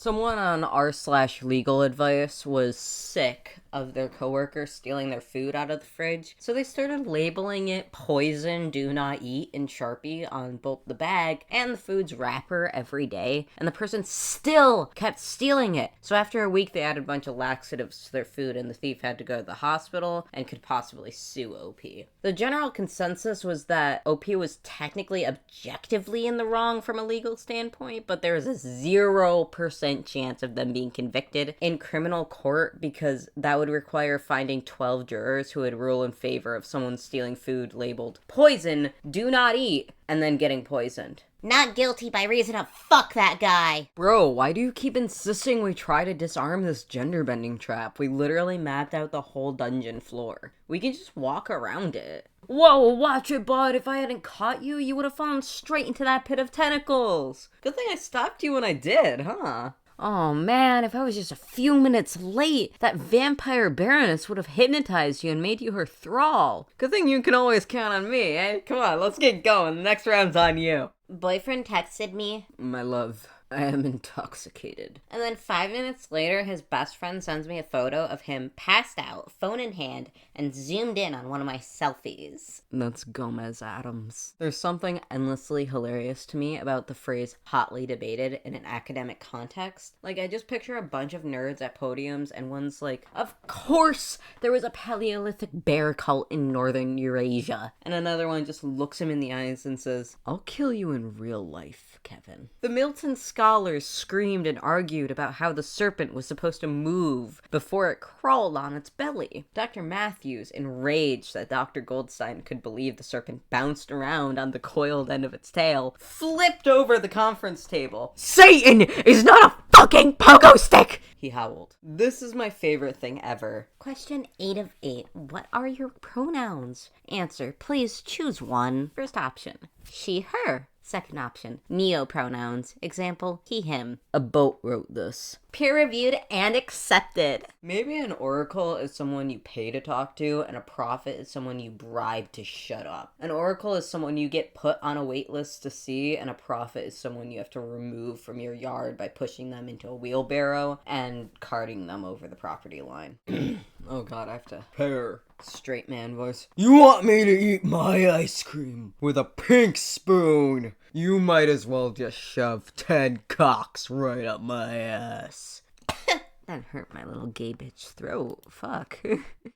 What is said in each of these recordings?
Someone on r/legal advice was sick of their coworker stealing their food out of the fridge, so they started labeling it poison, do not eat in Sharpie on both the bag and the food's wrapper every day, and the person still kept stealing it. So after a week, they added a bunch of laxatives to their food, and the thief had to go to the hospital and could possibly sue OP. The general consensus was that OP was technically objectively in the wrong from a legal standpoint, but there was a 0% chance of them being convicted in criminal court because that would require finding 12 jurors who would rule in favor of someone stealing food labeled poison, do not eat, and then getting poisoned. Not guilty by reason of fuck that guy. Bro, why do you keep insisting we try to disarm this gender-bending trap? We literally mapped out the whole dungeon floor. We can just walk around it. Whoa, watch it, bud. If I hadn't caught you, you would have fallen straight into that pit of tentacles. Good thing I stopped you when I did, huh? Oh man, if I was just a few minutes late, that vampire baroness would have hypnotized you and made you her thrall. Good thing you can always count on me, eh? Come on, let's get going. The next round's on you. Boyfriend texted me. My love, I am intoxicated. And then 5 minutes later, his best friend sends me a photo of him passed out, phone in hand, and zoomed in on one of my selfies. That's Gomez Adams. There's something endlessly hilarious to me about the phrase hotly debated in an academic context. Like, I just picture a bunch of nerds at podiums and one's like, of course there was a Paleolithic bear cult in northern Eurasia. And another one just looks him in the eyes and says, I'll kill you in real life, Kevin. The Milton scholars screamed and argued about how the serpent was supposed to move before it crawled on its belly. Dr. Matthews, enraged that Dr. Goldstein could believe the serpent bounced around on the coiled end of its tail, flipped over the conference table. Satan is not a fucking pogo stick! He howled. This is my favorite thing ever. Question 8 of 8. What are your pronouns? Answer, please choose one. First option, she, her. Second option, neo-pronouns. Example, he, him. A boat wrote this. Peer-reviewed and accepted. Maybe an oracle is someone you pay to talk to, and a prophet is someone you bribe to shut up. An oracle is someone you get put on a wait list to see, and a prophet is someone you have to remove from your yard by pushing them into a wheelbarrow and carting them over the property line. Oh god, I have to pair. Straight man voice. You want me to eat my ice cream with a pink spoon? You might as well just shove 10 cocks right up my ass. That hurt my little gay bitch throat. Fuck.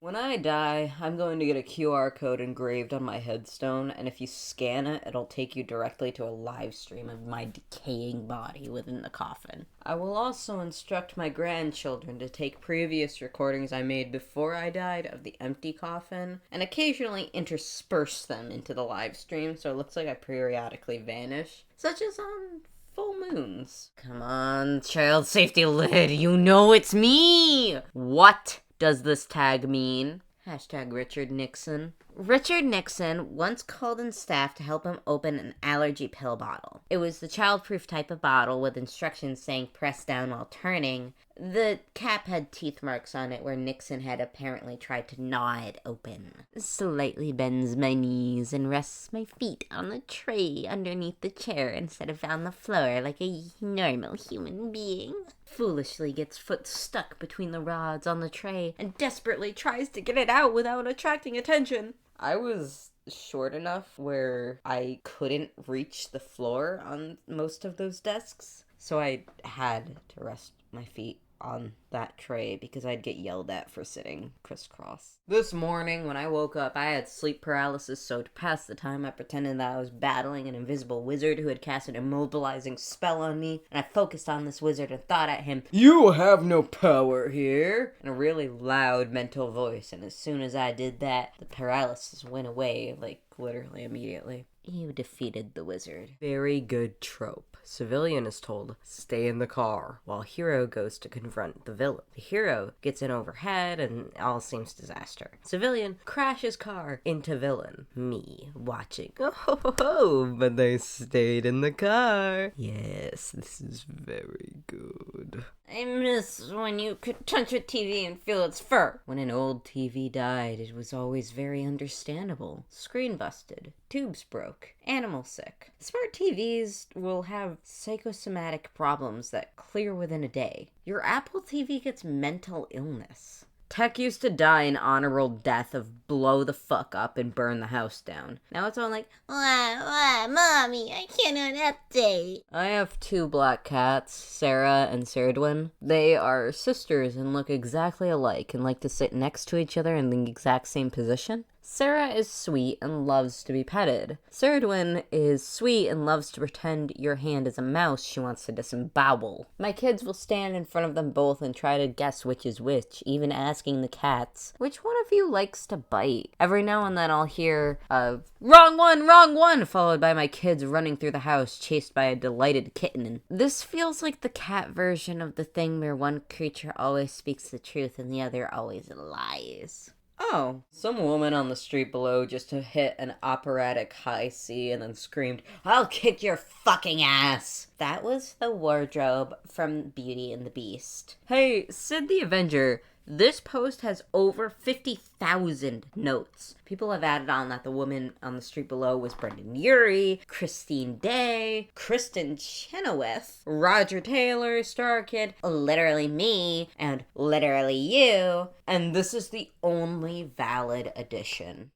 When I die, I'm going to get a QR code engraved on my headstone, and if you scan it, it'll take you directly to a live stream of my decaying body within the coffin. I will also instruct my grandchildren to take previous recordings I made before I died of the empty coffin, and occasionally intersperse them into the live stream, so it looks like I periodically vanish, such as on full moons. Come on, child safety lid, you know it's me! What does this tag mean? Hashtag Richard Nixon. Richard Nixon once called in staff to help him open an allergy pill bottle. It was the childproof type of bottle with instructions saying press down while turning. The cap had teeth marks on it where Nixon had apparently tried to gnaw it open. Slightly bends my knees and rests my feet on the tray underneath the chair instead of on the floor like a normal human being. Foolishly gets foot stuck between the rods on the tray and desperately tries to get it out without attracting attention. I was short enough where I couldn't reach the floor on most of those desks, so I had to rest my feet on that tray because I'd get yelled at for sitting crisscross. This morning when I woke up, I had sleep paralysis, so to pass the time I pretended that I was battling an invisible wizard who had cast an immobilizing spell on me, and I focused on this wizard and thought at him, "You have no power here," in a really loud mental voice, and as soon as I did that, the paralysis went away, like literally immediately. You defeated the wizard. Very good trope. Civilian is told, stay in the car, while hero goes to confront the villain. The hero gets in overhead and all seems disaster. Civilian crashes car into villain. Me watching. Oh, but they stayed in the car. Yes, this is very good. I miss when you could touch a TV and feel its fur. When an old TV died, it was always very understandable. Screen busted, tubes broke, animal sick. Smart TVs will have psychosomatic problems that clear within a day. Your Apple TV gets mental illness. Tech used to die an honorable death of blow the fuck up and burn the house down. Now it's all like, Mommy, I cannot update. I have two black cats, Sarah and Saradwin. They are sisters and look exactly alike and like to sit next to each other in the exact same position. Sarah is sweet and loves to be petted. Saradwin is sweet and loves to pretend your hand is a mouse she wants to disembowel. My kids will stand in front of them both and try to guess which is which, even asking the cats, which one of you likes to bite? Every now and then I'll hear a wrong one, followed by my kids running through the house chased by a delighted kitten. This feels like the cat version of the thing where one creature always speaks the truth and the other always lies. Oh, some woman on the street below just hit an operatic high C and then screamed, "I'll kick your fucking ass!" That was the wardrobe from Beauty and the Beast. Hey, Sid the Avenger, this post has over 50,000 notes. People have added on that the woman on the street below was Brendan Urie, Christine Day, Kristen Chenoweth, Roger Taylor, Star Kid, Literally me, and literally you. and this is the only valid addition.